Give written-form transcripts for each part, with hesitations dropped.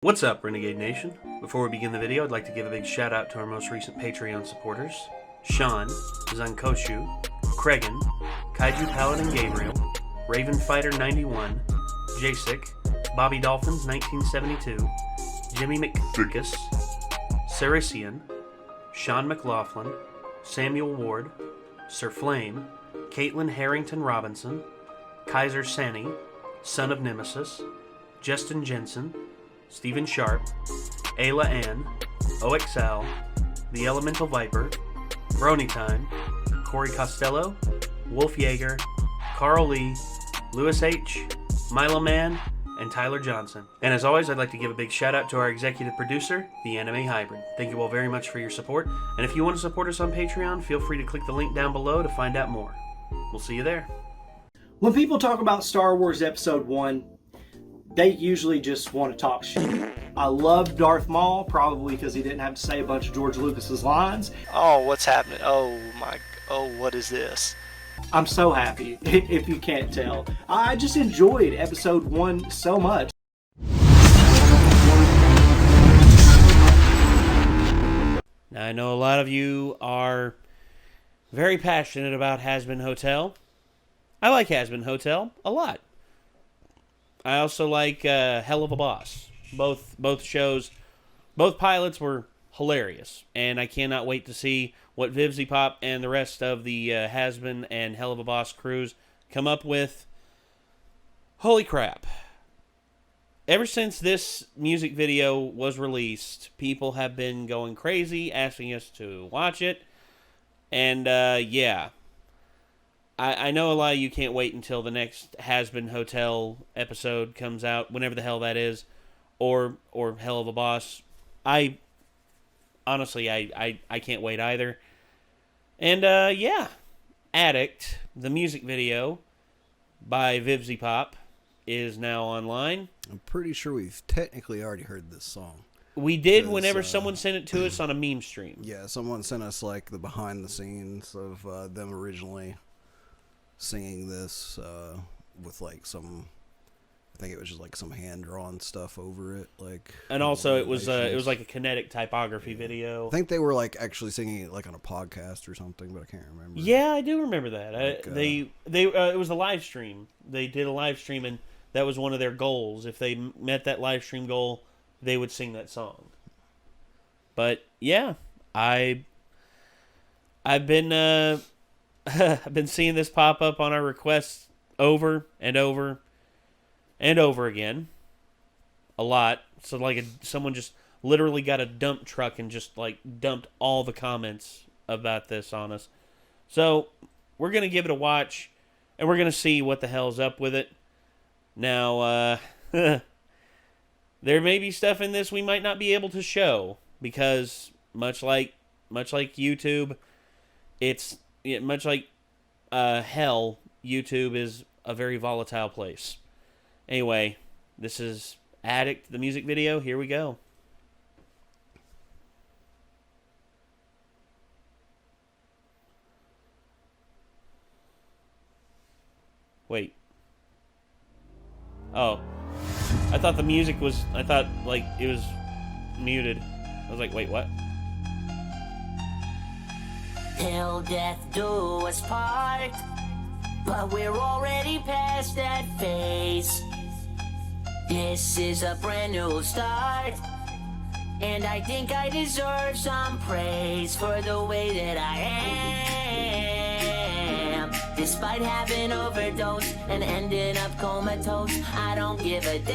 What's up, Renegade Nation? Before we begin the video, I'd like to give a big shout out to our most recent Patreon supporters: Sean, Zankoshu, Kregan, Kaiju Paladin Gabriel, Raven Fighter 91, Jasik, Bobby Dolphins 1972, Jimmy McFurkus, Sarisian, Sean McLaughlin, Samuel Ward, Sir Flame, Caitlin Harrington Robinson, Kaiser Sani, Son of Nemesis, Justin Jensen, Stephen Sharp, Ayla Ann, OXL, The Elemental Viper, Brony Time, Corey Costello, Wolf Yeager, Carl Lee, Lewis H., Milo Man, and Tyler Johnson. And as always, I'd like to give a big shout out to our executive producer, the Anime Hybrid. Thank you all very much for your support, and if you want to support us on Patreon, feel free to click the link down below to find out more. We'll see you there. When people talk about Star Wars Episode 1, they usually just want to talk shit. I love Darth Maul, probably because he didn't have to say a bunch of George Lucas's lines. Oh, what's happening? Oh what is this? I'm so happy, if you can't tell. I just enjoyed Episode 1 so much. Now, I know a lot of you are very passionate about HAZBIN Hotel. I like HAZBIN Hotel a lot. I also like Hell of a Boss. Both shows, both pilots were hilarious, and I cannot wait to see what VivziePop and the rest of the HAZBIN and Hell of a Boss crews come up with. Holy crap. Ever since this music video was released, people have been going crazy, asking us to watch it, and yeah. I know a lot of you can't wait until the next HAZBIN Hotel episode comes out, whenever the hell that is, or Hell of a Boss. Honestly, I can't wait either. And, yeah. Addict, the music video by VivziePop, is now online. I'm pretty sure we've technically already heard this song. We did whenever someone sent it to us on a meme stream. Yeah, someone sent us, like, the behind the scenes of them originally singing this with, like, some... I think it was just like some hand-drawn stuff over it, like. And also, it was like a kinetic typography video. I think they were like actually singing it like on a podcast or something, but I can't remember. Yeah, I do remember that. Like, it was a live stream. They did a live stream, and that was one of their goals. If they met that live stream goal, they would sing that song. But yeah, I've been I've been seeing this pop up on our requests over and over and over again, a lot. So like someone just literally got a dump truck and just like dumped all the comments about this on us. So we're gonna give it a watch, and we're gonna see what the hell's up with it. Now, there may be stuff in this we might not be able to show because much like YouTube, it's much like hell. YouTube is a very volatile place. Anyway, this is Addict, the music video. Here we go. Wait. Oh. I thought the music was... I thought, like, it was muted. I was like, wait, what? Till death do us part, but we're already past that phase. This is a brand new start, and I think I deserve some praise for the way that I am. Despite having overdosed and ending up comatose, I don't give a damn.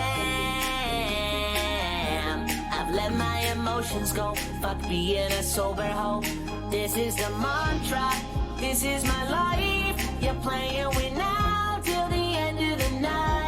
I've let my emotions go, fuck being a sober hoe. This is the mantra, this is my life. You're playing with now till the end of the night.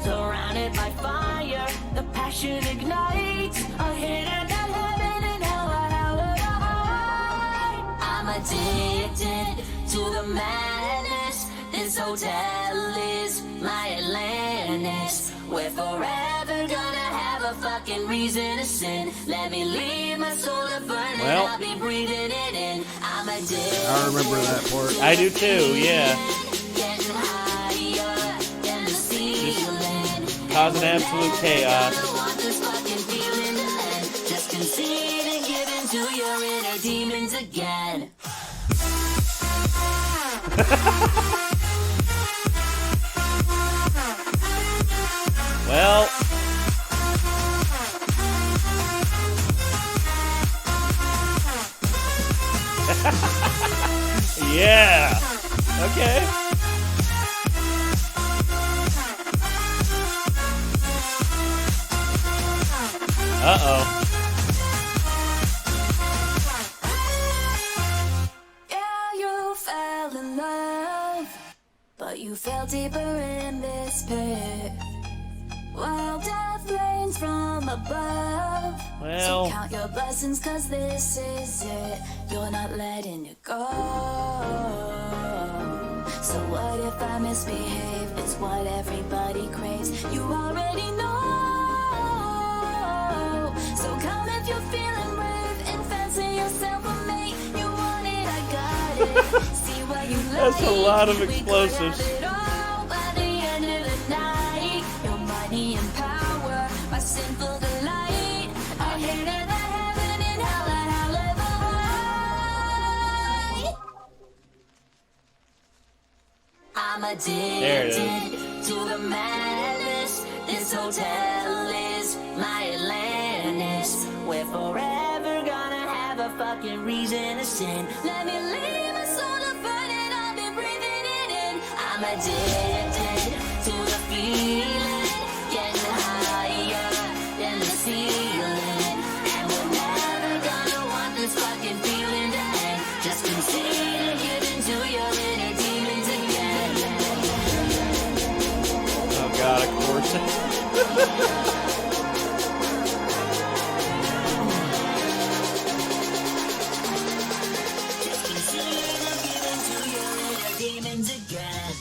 Surrounded by fire, the passion ignites. A hit and a heaven and hell, a hell of a high. I'm addicted to the madness. This hotel is my Atlantis. We're forever gonna have a fucking reason to sin. Let me leave my soul to burn, and I'll be breathing it in. I'm addicted. I remember that part. I do too, yeah. Getting higher than the ceiling. Causing absolute chaos. I want this fucking feeling. concede and give in to your inner demons again. Well, yeah. Okay. Uh-oh. Yeah, you fell in love, but you fell deeper in this pit. While death rains from above. Well. So count your blessings, cause this is it. You're not letting it go. So what if I misbehave? It's what everybody craves. You already know. So come if you're feeling brave and fancy yourself a mate. You want it, I got it. See what you like. That's a lot of explosives. We could have it all by the end of the night. Your money and power, my sinful delight. I hate it, the heaven and hell, and I'll live a lie. I'm addicted to the madness. This hotel is my Atlantis. We're forever gonna have a fucking reason to sin. Let me leave my soul to burn and I'll be breathing it in. I'm addicted to the feeling, getting higher than the ceiling. And we're never gonna want this fucking feeling to end. Just concede and give into your inner demons again. Oh God, of course. Just concede and give into your inner demons again.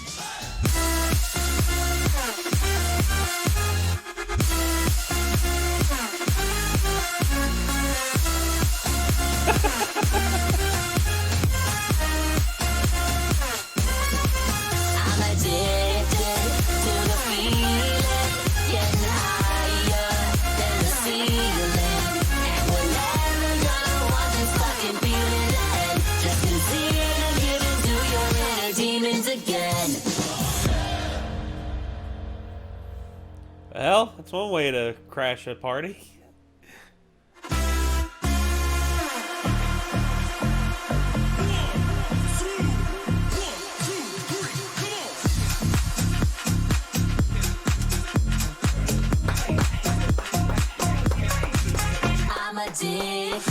I'm addicted to the feeling, getting higher than the ceiling. And we're never gonna want this fucking feeling to end. Just concede and give into your inner demons again. Well, that's one way to crash a party. I'm addicted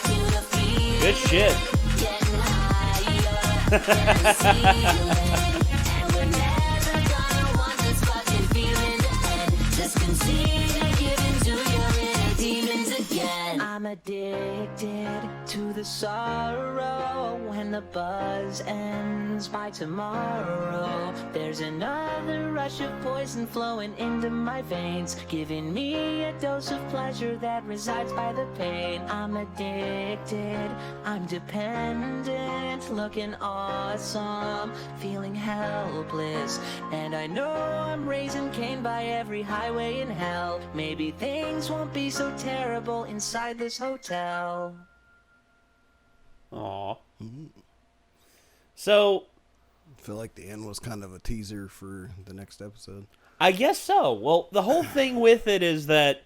to the feeling, Good shit. getting higher than the ceiling. And we're never gonna want this fucking feeling to end. Just concede and give into your inner demons again. I'm addicted to the sorrow when the buzz ends by tomorrow. There's another rush of poison flowing into my veins, giving me a dose of pleasure that resides by the pain. I'm addicted, I'm dependent, looking awesome, feeling helpless. And I know I'm raising Cain by every highway in hell. Maybe things won't be so terrible inside this hotel. Aw. So, I feel like the end was kind of a teaser for the next episode. I guess so. Well, the whole thing with it is that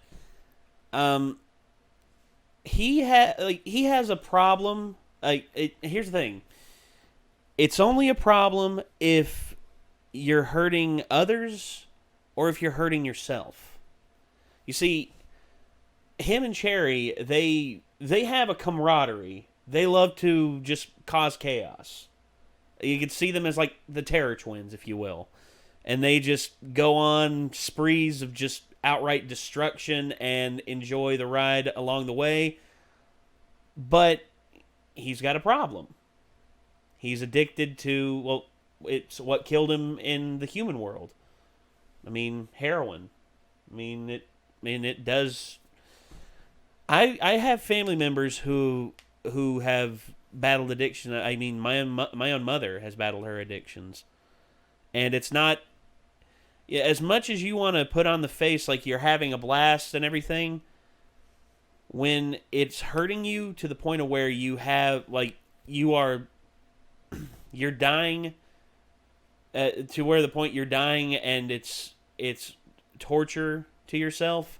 he has a problem. Here's the thing. It's only a problem if you're hurting others or if you're hurting yourself. You see, him and Cherry, they have a camaraderie. They love to just cause chaos. You can see them as like the Terror Twins, if you will. And they just go on sprees of just outright destruction and enjoy the ride along the way. But he's got a problem. He's addicted to, well, it's what killed him in the human world. I mean, heroin. It does. I have family members who have battled addiction. I mean, my own mother has battled her addictions. And it's not, as much as you want to put on the face like you're having a blast and everything, when it's hurting you to the point of where you have, like, you're dying, to where the point you're dying and it's torture to yourself,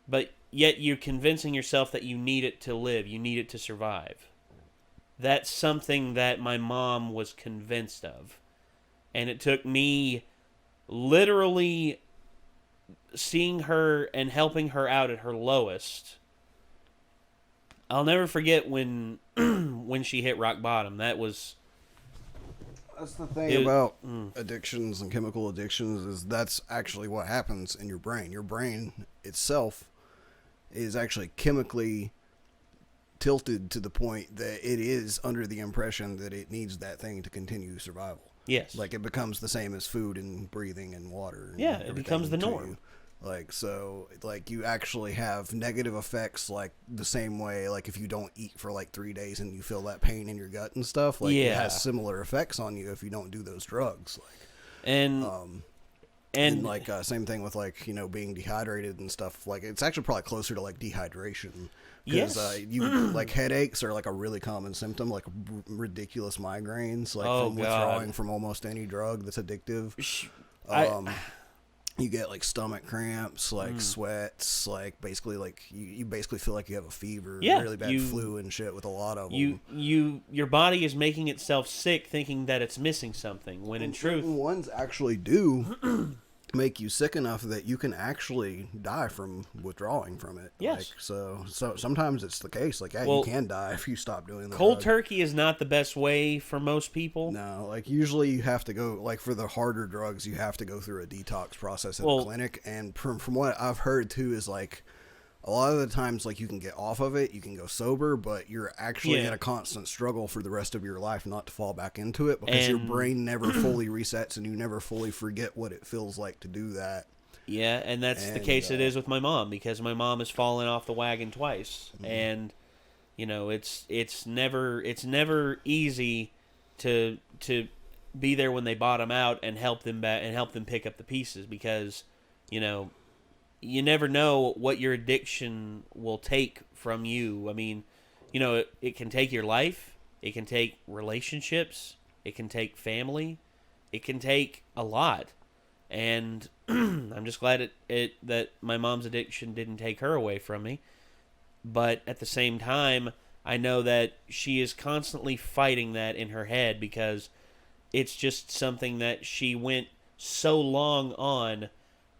but yet you're convincing yourself that you need it to live, you need it to survive. That's something that my mom was convinced of. And it took me literally seeing her and helping her out at her lowest. I'll never forget when she hit rock bottom. That's the thing about addictions and chemical addictions, is that's actually what happens in your brain. Your brain itself is actually chemically tilted to the point that it is under the impression that it needs that thing to continue survival. Yes. Like, it becomes the same as food and breathing and water. And yeah, it becomes the norm. You. Like, so, like, you actually have negative effects, like, the same way, like, if you don't eat for, like, 3 days and you feel that pain in your gut and stuff, like, it has similar effects on you if you don't do those drugs. Like, and like, same thing with, like, you know, being dehydrated and stuff. Like, it's actually probably closer to, like, dehydration. Because like, headaches are, like, a really common symptom, like, ridiculous migraines, like, from withdrawing from almost any drug that's addictive. You get, like, stomach cramps, like, sweats, like, basically, like, you basically feel like you have a fever, really bad flu and shit with a lot of them. Your body is making itself sick thinking that it's missing something, when in truth... ones actually do make you sick enough that you can actually die from withdrawing from it. Yes. Like, so sometimes it's the case. Like, you can die if you stop doing the cold turkey is not the best way for most people. No, like, usually you have to go, like, for the harder drugs, you have to go through a detox process at a clinic. And from what I've heard, too, is, like, a lot of the times, like, you can get off of it, you can go sober, but you're actually in a constant struggle for the rest of your life not to fall back into it, because your brain never fully resets and you never fully forget what it feels like to do that. Yeah, and that's the case it is with my mom, because my mom has fallen off the wagon twice. And, you know, it's never easy to be there when they bottom out and help them back and help them pick up the pieces, because, you know, you never know what your addiction will take from you. I mean, you know, it can take your life, it can take relationships, it can take family, it can take a lot. And I'm just glad that my mom's addiction didn't take her away from me. But at the same time, I know that she is constantly fighting that in her head, because it's just something that she went so long on,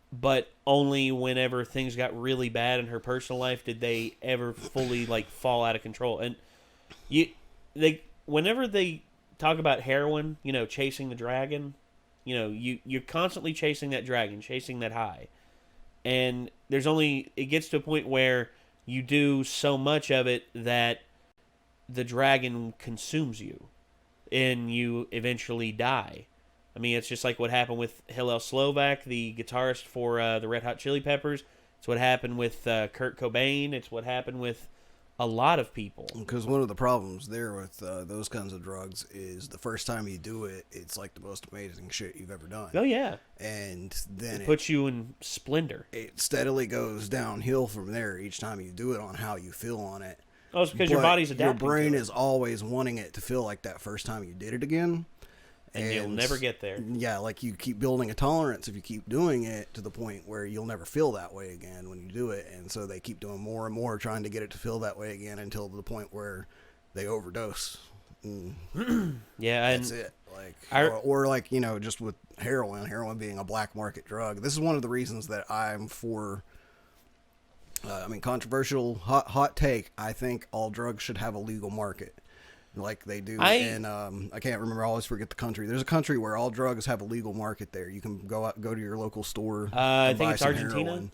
but only whenever things got really bad in her personal life did they ever fully, like, fall out of control. And whenever they talk about heroin, you know, chasing the dragon, you know, you're constantly chasing that dragon, chasing that high. And it gets to a point where you do so much of it that the dragon consumes you and you eventually die. I mean, it's just like what happened with Hillel Slovak, the guitarist for the Red Hot Chili Peppers. It's what happened with Kurt Cobain. It's what happened with a lot of people. Because one of the problems there with those kinds of drugs is the first time you do it, it's like the most amazing shit you've ever done. Oh, yeah. And then it puts you in splendor. It steadily goes downhill from there each time you do it on how you feel on it. Oh, it's because your body's adapting. Your brain is always wanting it to feel like that first time you did it again. And you'll never get there. Yeah, like, you keep building a tolerance if you keep doing it to the point where you'll never feel that way again when you do it. And so they keep doing more and more, trying to get it to feel that way again until the point where they overdose. Yeah, that's it. Like, or like, you know, just with heroin being a black market drug. This is one of the reasons that I'm for. Controversial hot take. I think all drugs should have a legal market, like they do in I can't remember. I always forget the country. There's a country where all drugs have a legal market. There, you can go to your local store. I think it's Argentina.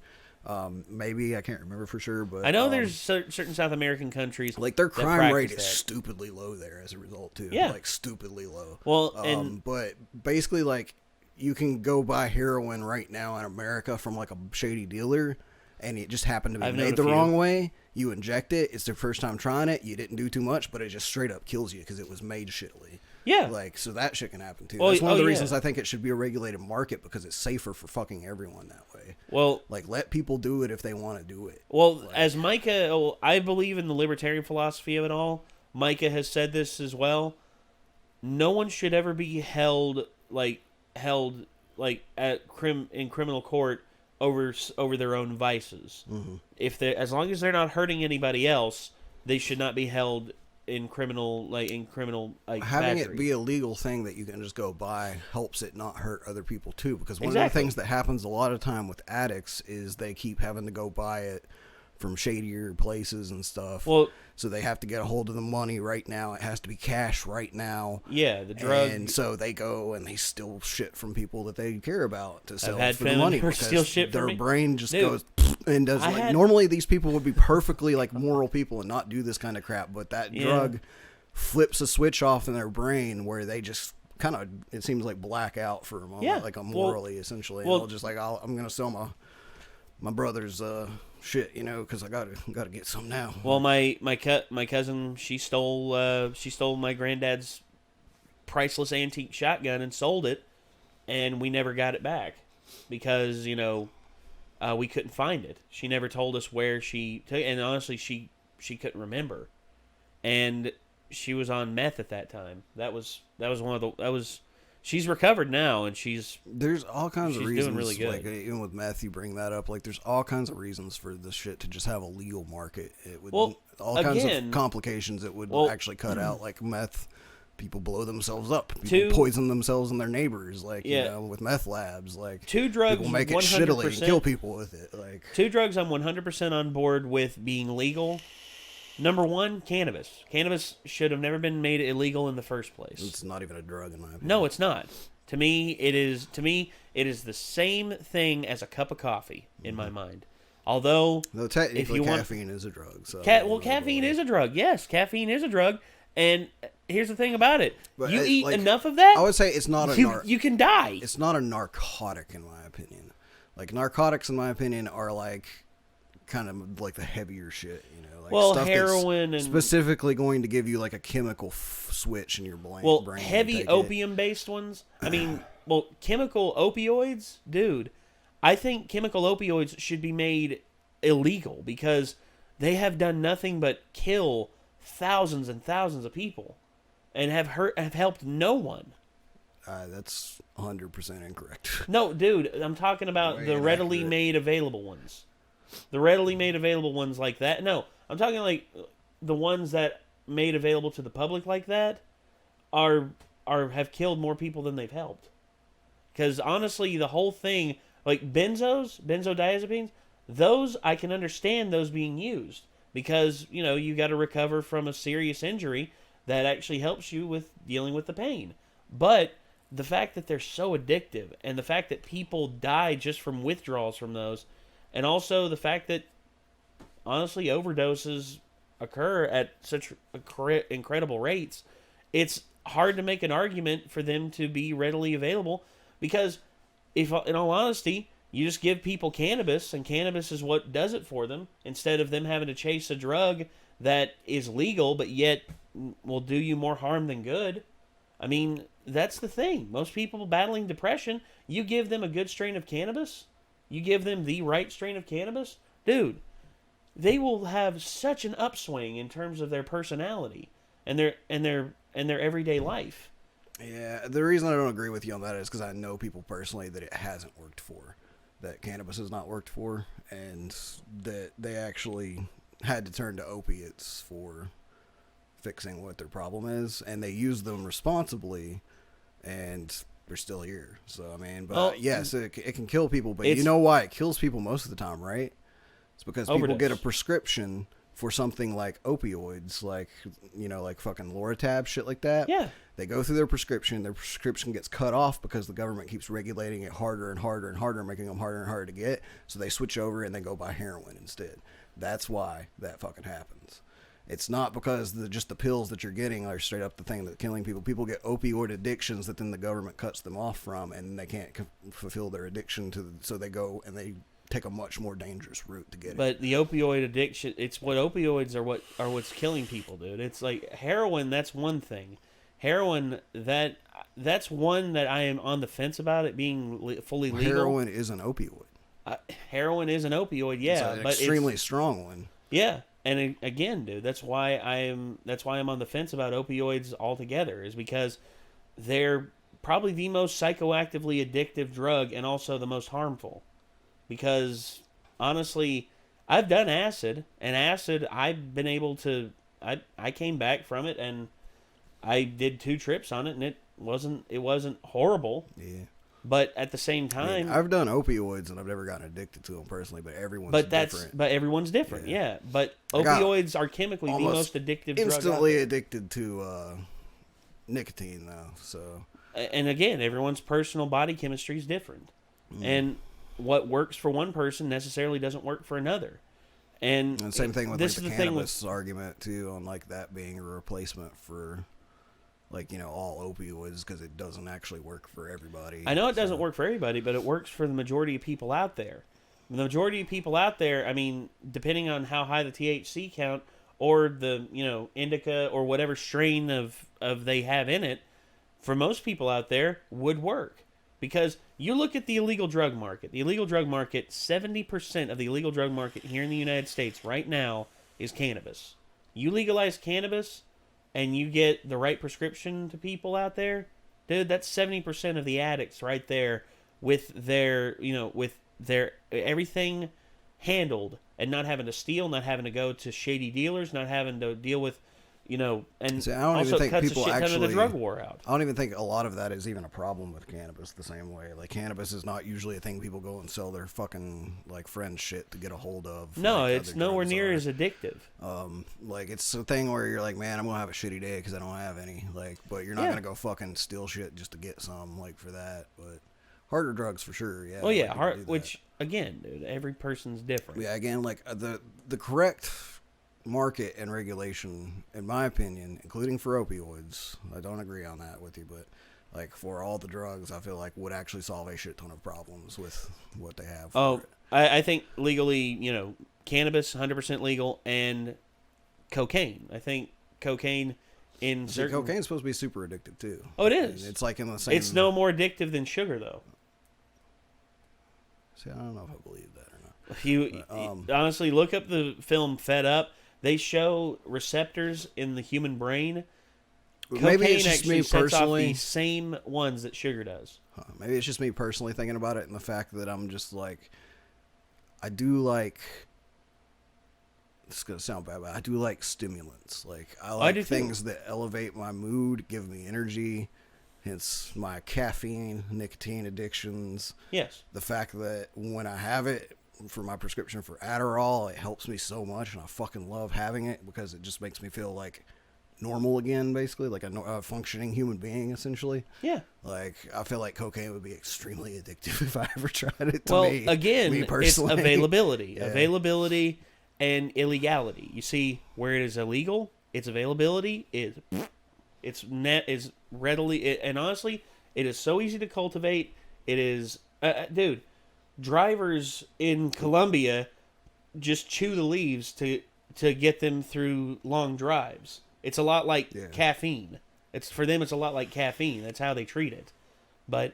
Maybe, I can't remember for sure, but I know there's certain South American countries, like, their crime rate is stupidly low there as a result too. Yeah, like, stupidly low. Well, but basically, like, you can go buy heroin right now in America from, like, a shady dealer, and it just happened to be made the wrong way. You inject it. It's their first time trying it. You didn't do too much, but it just straight up kills you because it was made shittily. Yeah. Like, so that shit can happen too. Well, That's one of the yeah. reasons I think it should be a regulated market, because it's safer for fucking everyone that way. Well, Like, let people do it if they want to do it. well, as Micah, I believe in the libertarian philosophy of it all. Micah has said this as well. No one should ever be held in criminal court over their own vices. Mm-hmm. As long as they're not hurting anybody else, they should not be held in criminal Having battery. it be a legal thing that you can just go buy helps it not hurt other people too, because one of Exactly. the things that happens a lot of time with addicts is they keep having to go buy it from shadier places and stuff. Well, so they have to get a hold of the money right now. It has to be cash right now. yeah, the drug. And so they go and they steal shit from people that they care about to sell had for the family money, members because steal shit from their me. brain just Dude, goes and does normally these people would be perfectly like moral people and not do this kind of crap, but that drug flips a switch off in their brain where they just kind of, it seems like, black out for a moment, Yeah. like morally, essentially. well- And they'll just like, I'm gonna sell my brother's shit, you know, because I gotta get some now. Well, my cousin, she stole my granddad's priceless antique shotgun and sold it, and we never got it back because we couldn't find it. She never told us where she took it, and honestly, she couldn't remember, and she was on meth at that time. That was one of the She's recovered now, and there's all kinds of she's reasons. doing really good. Like, even with meth, you bring that up. Like, there's all kinds of reasons for this shit to just have a legal market. It would kinds of complications it would actually cut out. Like meth, people blow themselves up. People poison themselves and their neighbors. Like, with meth labs. Like, two drugs, people make it 100%, shittily and kill people with it. Like, two drugs I'm 100% on board with being legal. Number one, cannabis. Cannabis should have never been made illegal in the first place. it's not even a drug in my opinion. No, it's not. To me, it is the same thing as a cup of coffee in my mind. Although, No, technically, if you want, caffeine is a drug. So caffeine is a drug. Yes, caffeine is a drug. And here's the thing about it: But you eat like, enough of that, I would say it's not a you can die. It's not a narcotic in my opinion. Like, narcotics in my opinion are like kind of like the heavier shit, you know, like stuff heroin that's and specifically going to give you like a chemical switch in your brain. Heavy opium based ones. I mean, chemical opioids, dude. I think chemical opioids should be made illegal because they have done nothing but kill thousands and thousands of people and have helped no one. That's 100% incorrect. No, dude, I'm talking about Way the readily inaccurate. made available ones. The readily made available ones like that. No, I'm talking like the ones that made available to the public like that have killed more people than they've helped. Because honestly, the whole thing, like benzodiazepines, those I can understand those being used because you got to recover from a serious injury that actually helps you with dealing with the pain. But the fact that they're so addictive and the fact that people die just from withdrawals from those, and also the fact that honestly overdoses occur at such incredible rates, it's hard to make an argument for them to be readily available because if, in all honesty, you just give people cannabis and cannabis is what does it for them instead of them having to chase a drug that is legal but yet will do you more harm than good. I mean, that's the thing. Most people battling depression, you give them a good strain of cannabis, you give them the right strain of cannabis, dude, they will have such an upswing in terms of their personality and their everyday life. Yeah, the reason I don't agree with you on that is because I know people personally that it hasn't worked for, that cannabis has not worked for, and that they actually had to turn to opiates for fixing what their problem is, and they use them responsibly, and they're still here. So, I mean, but yes, it can kill people, but you know why it kills people most of the time, right? It's because people get a prescription for something like opioids, like, like fucking Loratab, shit like that. Yeah. They go through their prescription gets cut off because the government keeps regulating it harder and harder and harder, making them harder and harder to get, so they switch over and they go buy heroin instead. That's why that fucking happens. It's not because just the pills that you're getting are straight up the thing that's killing people. People get opioid addictions that then the government cuts them off from, and they can't fulfill their addiction so they go and they take a much more dangerous route to get it. But the opioid addiction, it's what opioids are what's killing people, dude. It's like heroin, that's one thing. heroin, that's one that I am on the fence about it being fully legal. Heroin is an opioid. Heroin is an opioid, yeah, It's an but extremely strong one. Yeah, and again, dude, that's why I'm on the fence about opioids altogether, is because they're probably the most psychoactively addictive drug and also the most harmful. Because honestly, I've done acid, and acid I've been able to I came back from it and I did 2 trips on it, and it wasn't horrible. Yeah. But at the same time, I've done opioids and I've never gotten addicted to them personally, but everyone's different. But everyone's different, yeah. But opioids are chemically the most addictive drug. Instantly addicted to nicotine though. So. And again, everyone's personal body chemistry is different, and what works for one person necessarily doesn't work for another. And same thing with like the cannabis argument too, on like that being a replacement for, like, you know, all opioids, because it doesn't actually work for everybody. I know it doesn't work for everybody, but it works for the majority of people out there. The majority of people out there, I mean, depending on how high the THC count or the, you know, indica or whatever strain of they have in it, for most people out there would work. Because you look at the illegal drug market. The illegal drug market, 70% of the illegal drug market here in the United States right now is cannabis. You legalize cannabis and you get the right prescription to people out there, dude, that's 70% of the addicts right there with their, you know, with their everything handled and not having to steal, not having to go to shady dealers, not having to deal with, you know, and I don't also even think cuts people a shit ton actually, of the drug war out. I don't even think a lot of that is even a problem with cannabis the same way. Like, cannabis is not usually a thing people go and sell their fucking, like, friends shit to get a hold of. No, like it's nowhere near as addictive. Like, it's a thing where you're like, man, I'm gonna have a shitty day because I don't have any. Like, but you're not gonna go fucking steal shit just to get some, like, for that. But harder drugs for sure, yeah. Well, yeah, which, again, dude, every person's different. Yeah, again, like, the correct market and regulation, in my opinion, including for opioids, I don't agree on that with you, but like for all the drugs, I feel like would actually solve a shit ton of problems with what they have. I think legally, you know, cannabis 100% legal, and cocaine. I think cocaine in certain... Cocaine's supposed to be super addictive too. Oh, it is. It's like in the same... It's no more addictive than sugar, though. See, I don't know if I believe that or not. If you honestly look up the film Fed Up, they show receptors in the human brain. Maybe it's just me sets personally. Off the same ones that sugar does. Maybe it's just me personally thinking about it, and the fact that I'm just like, I do like. This is gonna sound bad, but I do like stimulants. Like, I like things that elevate my mood, give me energy. Hence my caffeine, nicotine addictions. Yes. The fact that when I have it for my prescription for Adderall, it helps me so much, and I fucking love having it because it just makes me feel like normal again, basically, like a functioning human being, essentially. Yeah. Like, I feel like cocaine would be extremely addictive if I ever tried it. Again, it's availability. Yeah. Availability and illegality. You see, where it is illegal, its availability is readily, and honestly, it is so easy to cultivate. It is, dude, drivers in Colombia just chew the leaves to get them through long drives. It's a lot like caffeine. For them, it's a lot like caffeine. That's how they treat it. But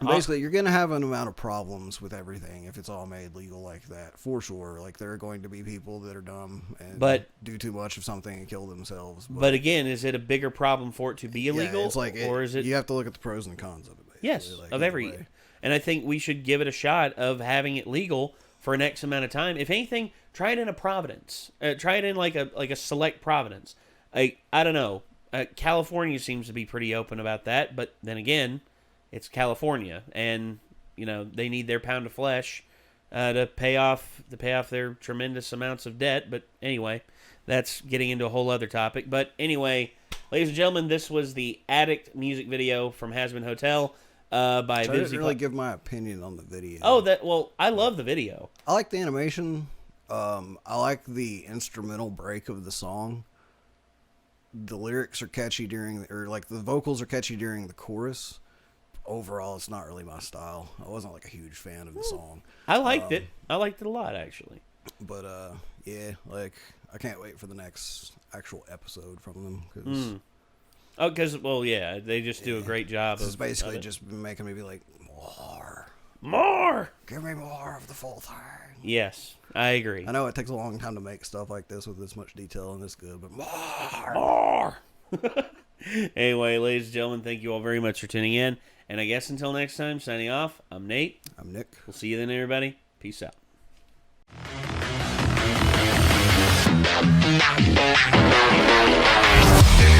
basically, you're going to have an amount of problems with everything if it's all made legal like that, for sure. Like, there are going to be people that are dumb and do too much of something and kill themselves. But again, is it a bigger problem for it to be illegal? It's like or is it? You have to look at the pros and cons of it. Basically. Yes, like, of every. way. And I think we should give it a shot of having it legal for an X amount of time. If anything, try it in a Providence. Try it in like a select Providence. I don't know. California seems to be pretty open about that, but then again, it's California, and you know they need their pound of flesh to pay off their tremendous amounts of debt. But anyway, that's getting into a whole other topic. But anyway, ladies and gentlemen, this was the Addict music video from HAZBIN Hotel by I didn't really give my opinion on the video. Oh, I love the video. I like the animation. I like the instrumental break of the song. The lyrics are catchy the vocals are catchy during the chorus. Overall, it's not really my style. I wasn't like a huge fan of the song. I liked it. I liked it a lot, actually. But yeah, like I can't wait for the next actual episode from them. Cause Oh, because, well, yeah, they just do a great job. This is basically just making me be like, more. More! Give me more of the full thing. Yes, I agree. I know it takes a long time to make stuff like this with this much detail and this good, but more. More! Anyway, ladies and gentlemen, thank you all very much for tuning in. And I guess until next time, signing off, I'm Nate. I'm Nick. We'll see you then, everybody. Peace out. Yeah.